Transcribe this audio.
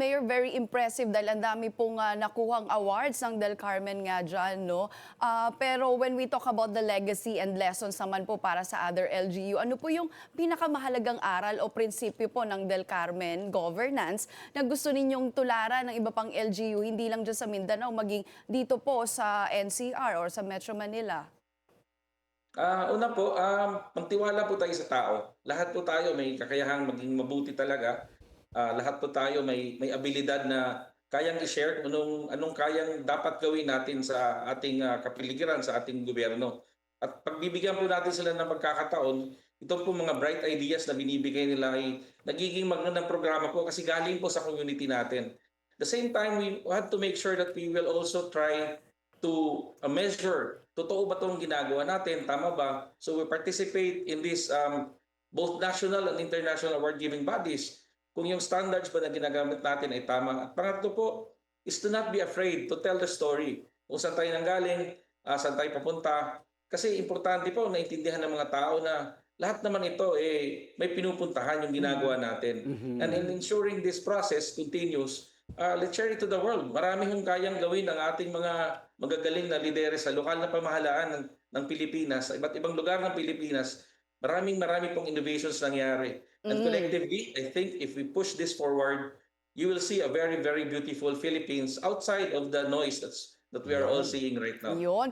Mayor, very impressive dahil ang dami pong nakuhang awards ng Del Carmen nga dyan, no? Pero when we talk about the legacy and lessons naman po para sa other LGU, ano po yung pinakamahalagang aral o prinsipyo po ng Del Carmen governance na gusto ninyong tularan ng iba pang LGU, hindi lang dyan sa Mindanao, maging dito po sa NCR or sa Metro Manila? Una po, magtiwala po tayo sa tao. Lahat po tayo may kakayahang maging mabuti talaga. Lahat po tayo may abilidad na kayang i-share kung anong kayang dapat gawin natin sa ating kapiligiran, sa ating gobyerno. At pagbibigyan po natin sila ng pagkakataon, ito po mga bright ideas na binibigay nila ay nagiging magandang programa po kasi galing po sa community natin. At the same time, we have to make sure that we will also try to measure, totoo ba itong ginagawa natin, tama ba? So we participate in this both national and international award-giving bodies. Kung yung standards ba na ginagamit natin ay tama. At pangatlo po is to not be afraid to tell the story. Kung saan tayo nanggaling, saan tayo papunta. Kasi importante po naintindihan ng mga tao na lahat naman ito may pinupuntahan yung ginagawa natin. And in ensuring this process continues, let's share it to the world. Marami hong kayang gawin ng ating mga magagaling na lideres sa lokal na pamahalaan ng Pilipinas, sa iba't ibang lugar ng Pilipinas. Marami pong innovations nangyari. And collectively, I think if we push this forward, you will see a very, very beautiful Philippines outside of the noise that we are all Yan. seeing right now. Yun.